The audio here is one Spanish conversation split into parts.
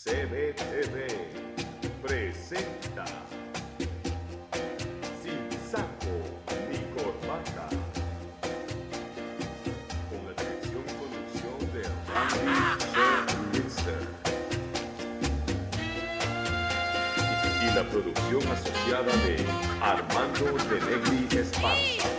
CBTV presenta Sin Saco ni Corbata, con la dirección y conducción de Randy Lister y la producción asociada de Armando de Negri Esparza.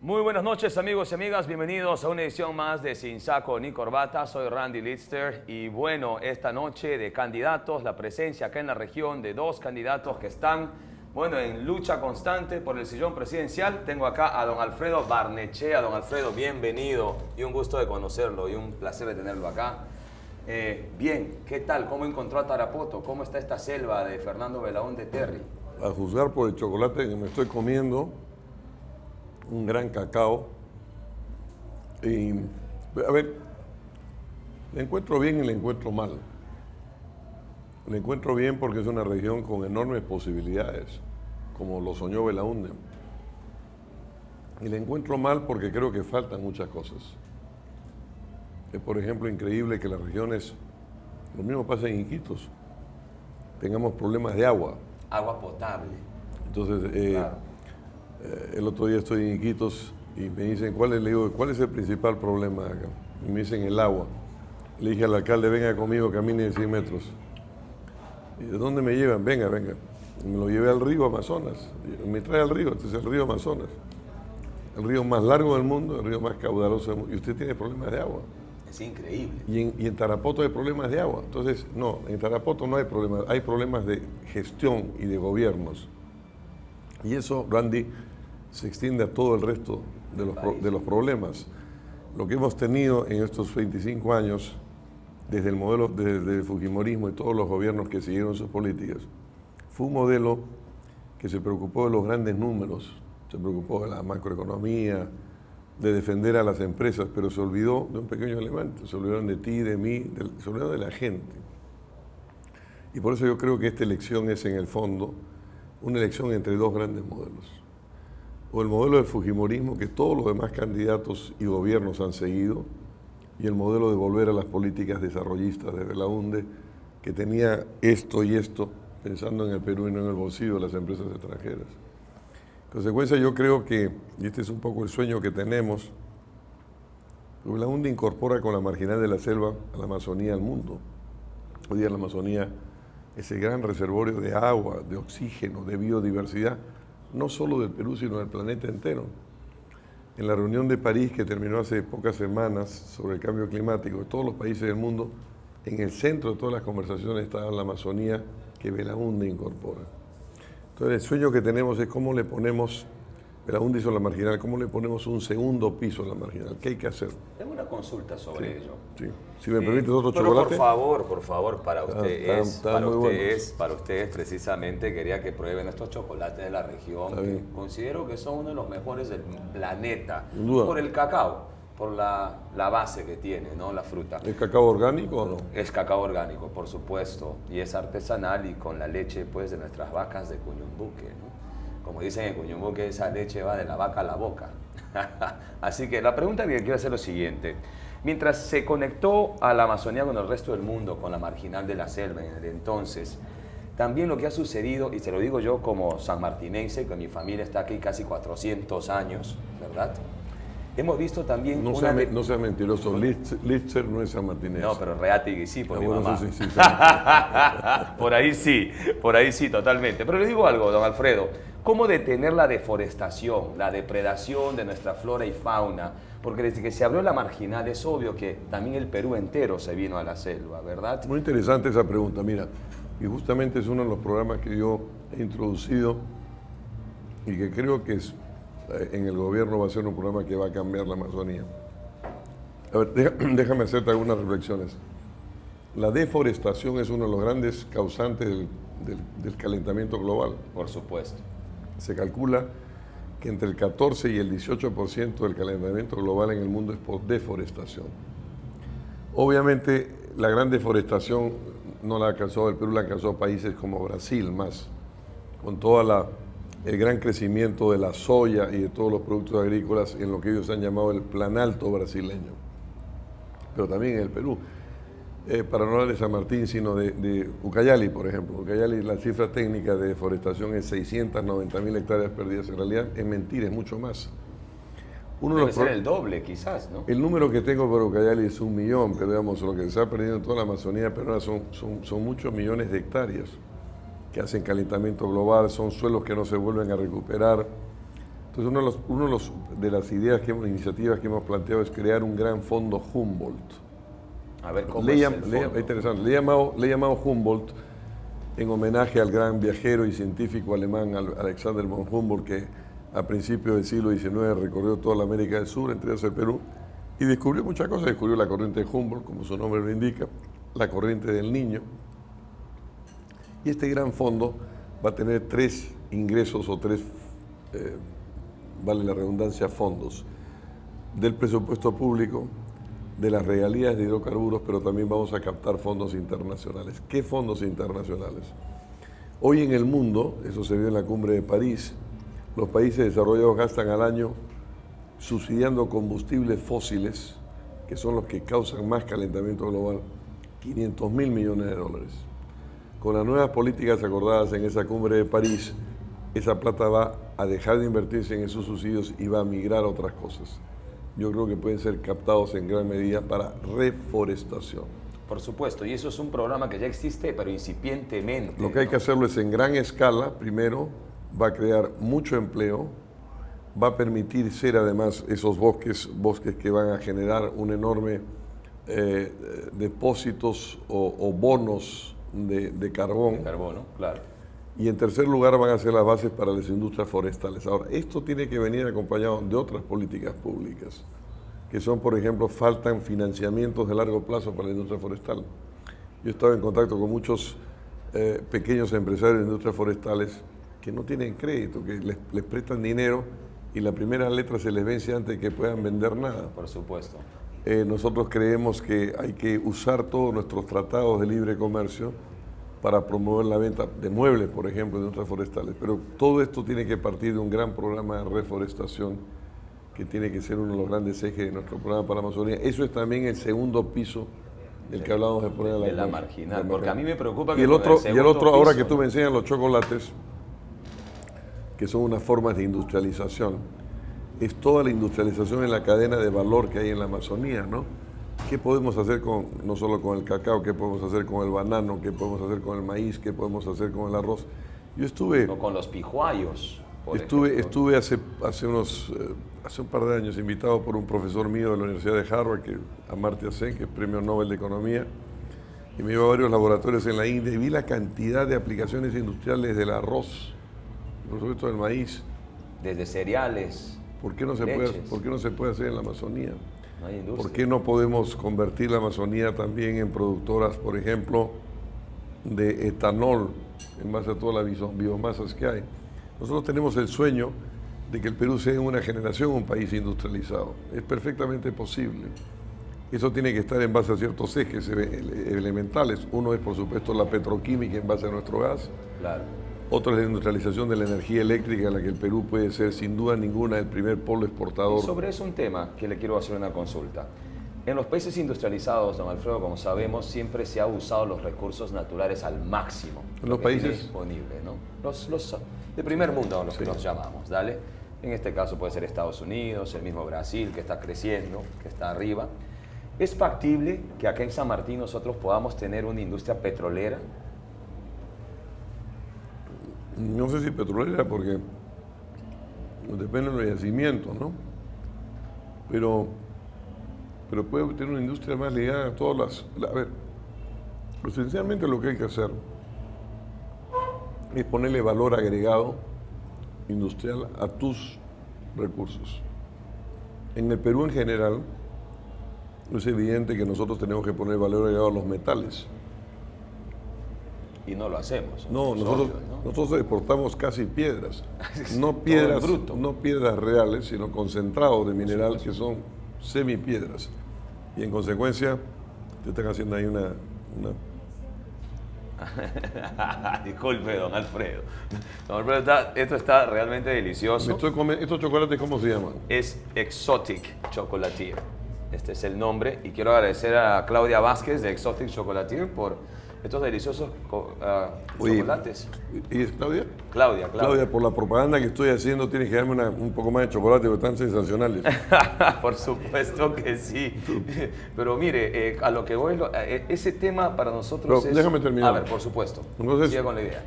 Muy buenas noches, amigos y amigas, bienvenidos a una edición más de Sin Saco ni Corbata. Soy Randy Lister y bueno, esta noche de candidatos, la presencia acá en la región de dos candidatos que están, bueno, en lucha constante por el sillón presidencial. Tengo acá a don Alfredo Barnechea. Don Alfredo, bienvenido y un gusto de conocerlo y un placer de tenerlo acá. Bien, ¿qué tal? ¿Cómo encontró a Tarapoto? ¿Cómo está esta selva de Fernando Belaúnde Terry? A juzgar por el chocolate que me estoy comiendo, un gran cacao. Y, a ver, le encuentro bien y le encuentro mal. Le encuentro bien porque es una región con enormes posibilidades, como lo soñó Belaúnde. Y le encuentro mal porque creo que faltan muchas cosas. Es, por ejemplo, increíble que las regiones, lo mismo pasa en Iquitos, tengamos problemas de agua. Agua potable. Entonces, Claro. el otro día estoy en Iquitos y me dicen, le digo, ¿cuál es el principal problema acá? Y me dicen el agua. Le dije al alcalde, venga conmigo, camine 100 metros. ¿Y de dónde me llevan? Venga, venga. Y me lo llevé al río Amazonas. Y me trae al río, este es el río Amazonas. El río más largo del mundo, el río más caudaloso del mundo. Y usted tiene problemas de agua. Es increíble. Y en Tarapoto hay problemas de agua. Entonces, no, en Tarapoto no hay problemas de gestión y de gobiernos. Y eso, Randy, se extiende a todo el resto de los problemas. Lo que hemos tenido en estos 25 años, desde el fujimorismo y todos los gobiernos que siguieron sus políticas, fue un modelo que se preocupó de los grandes números, se preocupó de la macroeconomía, de defender a las empresas, pero se olvidó de un pequeño elemento, se olvidaron de ti, de mí, se olvidaron de la gente. Y por eso yo creo que esta elección es, en el fondo, una elección entre dos grandes modelos. O el modelo del fujimorismo que todos los demás candidatos y gobiernos han seguido, y el modelo de volver a las políticas desarrollistas de Belaúnde, que tenía esto y esto, pensando en el Perú y no en el bolsillo de las empresas extranjeras. En consecuencia, yo creo que, y este es un poco el sueño que tenemos, Belaúnde incorpora con la marginal de la selva a la Amazonía al mundo. Hoy día la Amazonía es el gran reservorio de agua, de oxígeno, de biodiversidad, no solo del Perú, sino del planeta entero. En la reunión de París, que terminó hace pocas semanas, sobre el cambio climático de todos los países del mundo, en el centro de todas las conversaciones estaba la Amazonía que Belaúnde incorpora. Entonces, el sueño que tenemos es cómo le ponemos, Belaúnde hizo la marginal, cómo le ponemos un segundo piso a la marginal. ¿Qué hay que hacer? Tengo una consulta sobre ello. Sí. Si me permites otro pero chocolate. por favor, para usted para ustedes precisamente quería que prueben estos chocolates de la región, que considero que son uno de los mejores del planeta, Sin duda. por el cacao, por la base que tiene, ¿no? La fruta. ¿Es cacao orgánico o no? Es cacao orgánico, por supuesto, y es artesanal y con la leche, pues, de nuestras vacas de Cuñumbuque, ¿no? Como dicen en Cuñumbuque, esa leche va de la vaca a la boca. Así que la pregunta que quiero hacer es lo siguiente. Mientras se conectó a la Amazonía con el resto del mundo, con la marginal de la selva en el entonces, también lo que ha sucedido, y se lo digo yo como sanmartinense, que mi familia está aquí casi 400 años, ¿verdad? Hemos visto también No sea mentiroso, Lister no es sanmartinense. No, pero Reategui sí, por mi mamá. Sí. Por ahí sí, totalmente. Pero le digo algo, don Alfredo, ¿cómo detener la deforestación, la depredación de nuestra flora y fauna? Porque desde que se abrió la marginal es obvio que también el Perú entero se vino a la selva, ¿verdad? Muy interesante esa pregunta, mira, y justamente es uno de los programas que yo he introducido y que creo que en el gobierno va a ser un programa que va a cambiar la Amazonía. A ver, déjame hacerte algunas reflexiones. La deforestación es uno de los grandes causantes del calentamiento global. Por supuesto. Se calcula que entre el 14 y el 18% del calentamiento global en el mundo es por deforestación. Obviamente, la gran deforestación no la alcanzó el Perú, la alcanzó países como Brasil más, con toda el gran crecimiento de la soya y de todos los productos agrícolas en lo que ellos han llamado el planalto brasileño, pero también en el Perú. Para no hablar de San Martín, sino de Ucayali, por ejemplo. Ucayali, la cifra técnica de deforestación es 690.000 hectáreas perdidas. En realidad es mentira, es mucho más. Debe ser el doble, quizás, ¿no? El número que tengo para Ucayali es 1 millón, pero digamos, lo que se ha perdido en toda la Amazonía peruana son muchos millones de hectáreas que hacen calentamiento global, son suelos que no se vuelven a recuperar. Entonces, de las iniciativas que hemos planteado es crear un gran fondo Humboldt. A ver cómo es el fondo. Interesante. Le he llamado Humboldt en homenaje al gran viajero y científico alemán Alexander von Humboldt, que a principios del siglo XIX recorrió toda la América del Sur, entre ellos el Perú, y descubrió muchas cosas. Descubrió la corriente de Humboldt, como su nombre lo indica, la corriente del Niño. Y este gran fondo va a tener 3 ingresos o 3, vale la redundancia, fondos del presupuesto público, de las regalías de hidrocarburos, pero también vamos a captar fondos internacionales. ¿Qué fondos internacionales? Hoy en el mundo, eso se vio en la cumbre de París, los países desarrollados gastan al año subsidiando combustibles fósiles, que son los que causan más calentamiento global, 500.000 millones de dólares. Con las nuevas políticas acordadas en esa cumbre de París, esa plata va a dejar de invertirse en esos subsidios y va a migrar a otras cosas. Yo creo que pueden ser captados en gran medida para reforestación. Por supuesto, y eso es un programa que ya existe, pero incipientemente. Lo que hay que hacerlo es en gran escala, primero, va a crear mucho empleo, va a permitir ser además esos bosques que van a generar un enorme depósitos o bonos de carbón. De carbono, claro. Y en tercer lugar van a ser las bases para las industrias forestales. Ahora, esto tiene que venir acompañado de otras políticas públicas, que son, por ejemplo, faltan financiamientos de largo plazo para la industria forestal. Yo he estado en contacto con muchos pequeños empresarios de industrias forestales que no tienen crédito, que les prestan dinero y la primera letra se les vence antes de que puedan vender nada. Por supuesto. Nosotros creemos que hay que usar todos nuestros tratados de libre comercio para promover la venta de muebles, por ejemplo, de industrias forestales. Pero todo esto tiene que partir de un gran programa de reforestación que tiene que ser uno de los grandes ejes de nuestro programa para la Amazonía. Eso es también el segundo piso del que hablábamos de poner de la marginal, porque a mí me preocupa que y el otro, ahora que tú me me enseñas los chocolates, que son unas formas de industrialización, es toda la industrialización en la cadena de valor que hay en la Amazonía, ¿no? ¿Qué podemos hacer no solo con el cacao, qué podemos hacer con el banano, qué podemos hacer con el maíz, qué podemos hacer con el arroz? Yo estuve... O con los pijuayos, Estuve hace un par de años invitado por un profesor mío de la Universidad de Harvard, Amartya Sen, que es Premio Nobel de Economía, y me llevó a varios laboratorios en la India y vi la cantidad de aplicaciones industriales del arroz, por supuesto del maíz. Desde cereales, ¿Por qué no se puede hacer en la Amazonía? No hay industria. ¿Por qué no podemos convertir la Amazonía también en productoras, por ejemplo, de etanol en base a todas las biomasas que hay? Nosotros tenemos el sueño de que el Perú sea en una generación un país industrializado. Es perfectamente posible. Eso tiene que estar en base a ciertos ejes elementales. Uno es, por supuesto, la petroquímica en base a nuestro gas. Claro. Otro es la industrialización de la energía eléctrica, en la que el Perú puede ser, sin duda ninguna, el primer polo exportador. Y sobre eso un tema que le quiero hacer una consulta. En los países industrializados, don Alfredo, como sabemos, siempre se ha usado los recursos naturales al máximo. En los países disponibles, ¿no? Los de primer mundo, los que nos llamamos, ¿dale? En este caso puede ser Estados Unidos, el mismo Brasil, que está creciendo, que está arriba. ¿Es factible que acá en San Martín nosotros podamos tener una industria petrolera? No sé si petrolera, porque depende del yacimiento, ¿no? Pero puede tener una industria más ligada a todas las... A ver, esencialmente lo que hay que hacer es ponerle valor agregado industrial a tus recursos. En el Perú en general, es evidente que nosotros tenemos que poner valor agregado a los metales. Y no lo hacemos. No, nosotros exportamos casi piedras. No bruto. No piedras reales, sino concentrados de mineral que son semipiedras. Y en consecuencia, te están haciendo ahí Disculpe, don Alfredo. Don Alfredo, esto está realmente delicioso. ¿Estos chocolates cómo se llaman? Es Exotic Chocolatier. Este es el nombre. Y quiero agradecer a Claudia Vázquez de Exotic Chocolatier por estos deliciosos chocolates. ¿Y es Claudia? Claudia. Claudia, por la propaganda que estoy haciendo, tienes que darme un poco más de chocolate, porque están sensacionales. Por supuesto que sí. Pero mire, a lo que voy, ese tema para nosotros Pero es... déjame terminar. A ver, por supuesto. Entonces, siga con la idea.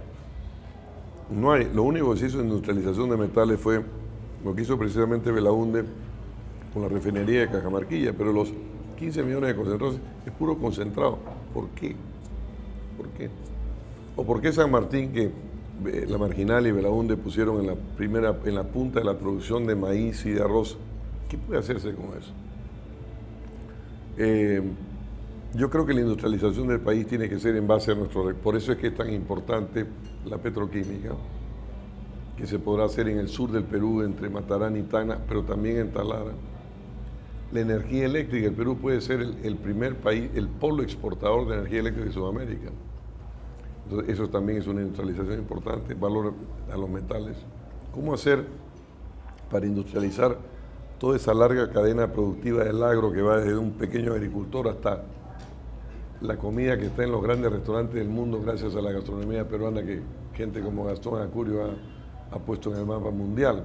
lo único que se hizo en industrialización de metales fue lo que hizo precisamente Belaúnde con la refinería de Cajamarquilla, pero los 15 millones de concentrados es puro concentrado. ¿Por qué? ¿Por qué? ¿O por qué San Martín, que la Marginal y Belaúnde pusieron en la punta de la producción de maíz y de arroz? ¿Qué puede hacerse con eso? Yo creo que la industrialización del país tiene que ser en base a nuestro... Por eso es que es tan importante la petroquímica, que se podrá hacer en el sur del Perú, entre Matarán y Tacna, pero también en Talara. La energía eléctrica, el Perú puede ser el primer país, el polo exportador de energía eléctrica de Sudamérica. Entonces, eso también es una industrialización importante, valor a los metales. ¿Cómo hacer para industrializar toda esa larga cadena productiva del agro que va desde un pequeño agricultor hasta la comida que está en los grandes restaurantes del mundo gracias a la gastronomía peruana que gente como Gastón Acurio ha puesto en el mapa mundial?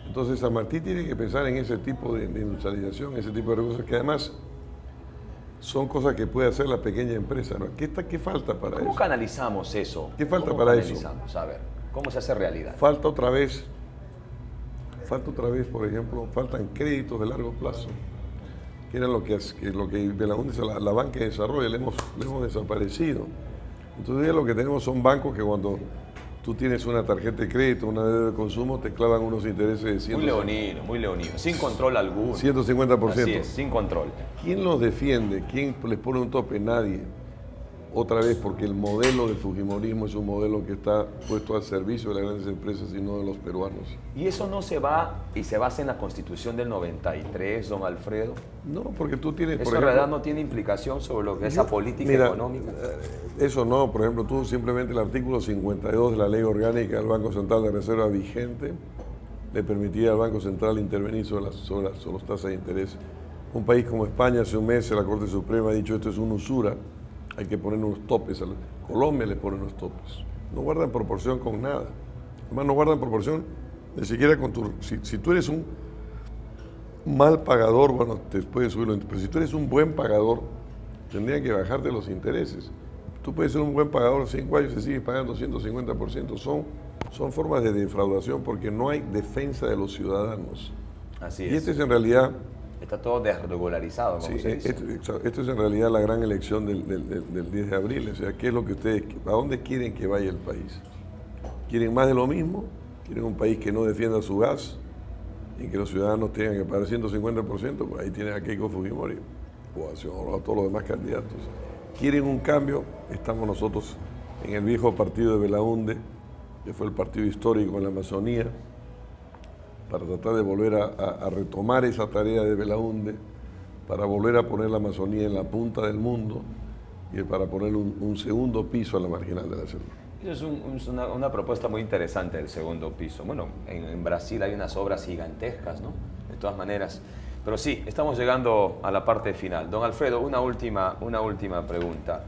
Entonces San Martín tiene que pensar en ese tipo de industrialización, ese tipo de recursos que además son cosas que puede hacer la pequeña empresa, ¿no? ¿Qué falta para eso? ¿Cómo canalizamos eso? ¿Qué falta ¿Cómo para eso? canalizamos? A ver, ¿cómo se hace realidad? Falta otra vez, por ejemplo, faltan créditos de largo plazo, que era lo que Belaúnde, la banca de desarrollo, le hemos desaparecido. Entonces ya lo que tenemos son bancos que cuando tú tienes una tarjeta de crédito, una deuda de consumo, te clavan unos intereses de 100. Muy leonino, sin control alguno. 150%. Así es, sin control. ¿Quién los defiende? ¿Quién les pone un tope? Nadie. Otra vez, porque el modelo de fujimorismo es un modelo que está puesto al servicio de las grandes empresas y no de los peruanos. ¿Y eso no se va y se basa en la Constitución del 93, don Alfredo? No, porque tú tienes... ¿Eso en realidad no tiene implicación sobre lo que es la política económica? Eso no, por ejemplo, tú simplemente el artículo 52 de la Ley Orgánica del Banco Central de Reserva vigente le permitía al Banco Central intervenir sobre las tasas de interés. Un país como España, hace un mes la Corte Suprema ha dicho esto es una usura, hay que poner unos topes. Colombia le pone unos topes. No guardan proporción con nada. Además, no guardan proporción ni siquiera con tu... Si tú eres un mal pagador, bueno, te puedes subirlo. Pero si tú eres un buen pagador, tendrían que bajarte los intereses. Tú puedes ser un buen pagador 5 años y sigues pagando 150%. Son formas de defraudación porque no hay defensa de los ciudadanos. Así y es. este es en realidad... Está todo desregularizado, como se dice. Esto es en realidad la gran elección del 10 de abril. O sea, ¿qué es lo que a dónde quieren que vaya el país? ¿Quieren más de lo mismo? ¿Quieren un país que no defienda su gas y que los ciudadanos tengan que pagar 150%? Pues ahí tienen a Keiko Fujimori o a todos los demás candidatos. ¿Quieren un cambio? Estamos nosotros en el viejo partido de Belaúnde, que fue el partido histórico en la Amazonía, para tratar de volver a retomar esa tarea de Belaúnde, para volver a poner la Amazonía en la punta del mundo y para poner un segundo piso a la Marginal de la Selva. Es una propuesta muy interesante el segundo piso. Bueno, en Brasil hay unas obras gigantescas, ¿no? De todas maneras. Pero sí, estamos llegando a la parte final. Don Alfredo, una última pregunta.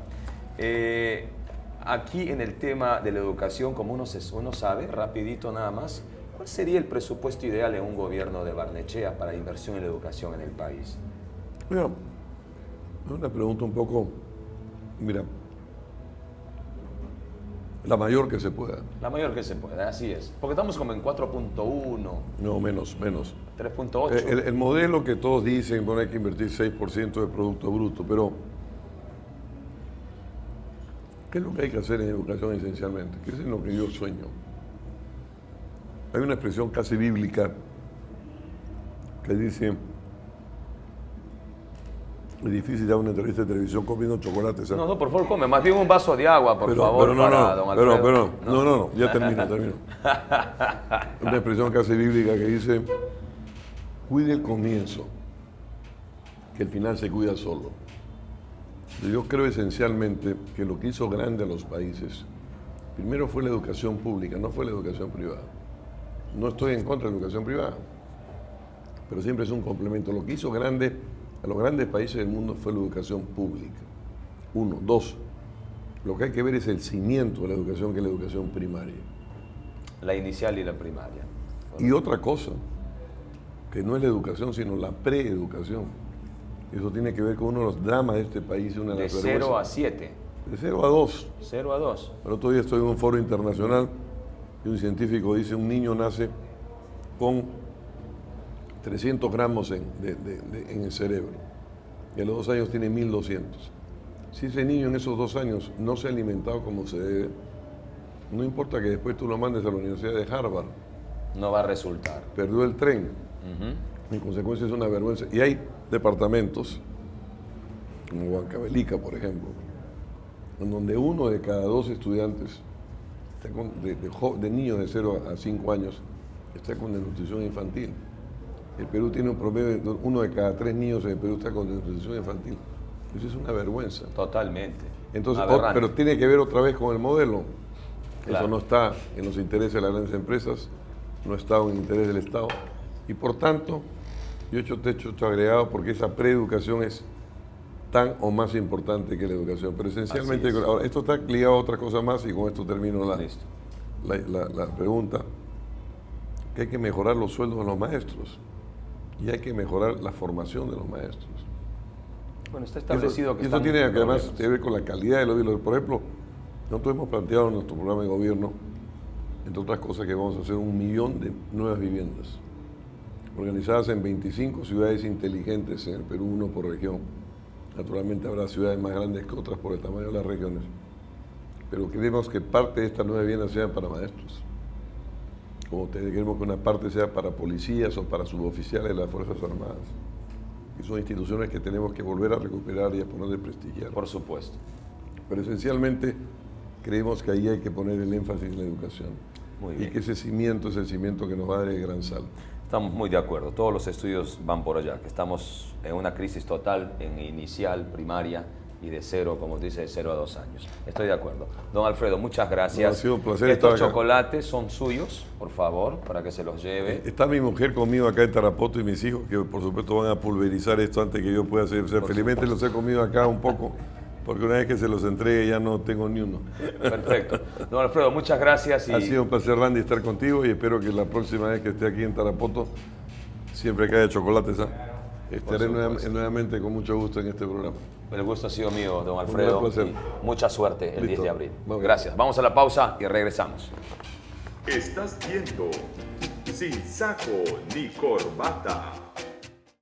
Aquí en el tema de la educación, como uno sabe, rapidito nada más, ¿cuál sería el presupuesto ideal en un gobierno de Barnechea para inversión en la educación en el país? Mira, es una pregunta un poco, mira, la mayor que se pueda. La mayor que se pueda, así es. Porque estamos como en 4.1. No, menos. 3.8. El modelo que todos dicen, bueno, hay que invertir 6% de Producto Bruto, pero ¿qué es lo que hay que hacer en educación esencialmente? ¿Qué es en lo que yo sueño? Hay una expresión casi bíblica que dice, es difícil dar una entrevista de televisión comiendo chocolate. ¿Sabes? No, por favor, come. Más bien un vaso de agua, por favor, don Alfredo. No, ya termino. Una expresión casi bíblica que dice, cuide el comienzo, que el final se cuida solo. Yo creo esencialmente que lo que hizo grande a los países, primero fue la educación pública, no fue la educación privada. No estoy en contra de la educación privada, pero siempre es un complemento. Lo que hizo grande a los grandes países del mundo fue la educación pública. Uno. Dos, lo que hay que ver es el cimiento de la educación, que es la educación primaria. La inicial y la primaria. Y otra cosa, que no es la educación, sino la preeducación. Eso tiene que ver con uno de los dramas de este país. Una de De las 0 vergüenzas. a 7. De 0 a 2. 0 a 2. El otro día estoy en un foro internacional y un científico dice un niño nace con 300 gramos en el cerebro y a los 2 años tiene 1200. Si ese niño en esos 2 años no se ha alimentado como se debe, no importa que después tú lo mandes a la Universidad de Harvard, No va a resultar. perdió el tren. En consecuencia es una vergüenza. Y hay departamentos, como Huancavelica, por ejemplo, en donde 1 de cada 2 estudiantes de niños de 0 a 5 años está con desnutrición infantil. El Perú tiene un promedio, 1 de cada 3 niños en el Perú está con desnutrición infantil. Eso es una vergüenza. Totalmente. Entonces, Aberrante. pero tiene que ver otra vez con el modelo. Claro. Eso no está en los intereses de las grandes empresas, no está en el interés del Estado. Y por tanto, yo he hecho agregado porque esa preeducación es tan o más importante que la educación. Pero esencialmente, Así es. ahora, esto está ligado a otra cosa más y con esto termino Listo. la pregunta, que hay que mejorar los sueldos de los maestros y hay que mejorar la formación de los maestros. Bueno, está establecido que eso están tiene además problemas. que ver con la calidad de los libros. Por ejemplo, nosotros hemos planteado en nuestro programa de gobierno, entre otras cosas, que vamos a hacer 1 millón de nuevas viviendas, organizadas en 25 ciudades inteligentes en el Perú, 1 por región. Naturalmente habrá ciudades más grandes que otras por el tamaño de las regiones, pero queremos que parte de esta nueva vivienda sea para maestros, como queremos que una parte sea para policías o para suboficiales de las Fuerzas Armadas. Y son instituciones que tenemos que volver a recuperar y a poner de prestigiar. Por supuesto. Pero esencialmente creemos que ahí hay que poner el énfasis en la educación. Muy Y bien. que ese cimiento es el cimiento que nos va a dar el gran salto. Estamos muy de acuerdo. Todos los estudios van por allá, que estamos en una crisis total en inicial, primaria y de 0, como dice, de 0 a 2 años. Estoy de acuerdo. Don Alfredo, muchas gracias. No, ha sido un placer Estos estar acá. chocolates son suyos, por favor, para que se los lleve. Está mi mujer conmigo acá en Tarapoto y mis hijos, que por supuesto van a pulverizar esto antes que yo pueda hacer. O sea, felizmente los he comido acá un poco, porque una vez que se los entregue ya no tengo ni uno. Perfecto. Don Alfredo, muchas gracias. Ha sido un placer, Randy, estar contigo y espero que la próxima vez que esté aquí en Tarapoto, siempre que haya chocolates, estaré supuesto. nuevamente con mucho gusto en este programa. El gusto ha sido mío, don Alfredo. Un gran placer. Y mucha suerte el 10 Listo. de abril. Vamos. Gracias. Vamos a la pausa y regresamos. Estás viendo Sin Saco ni Corbata.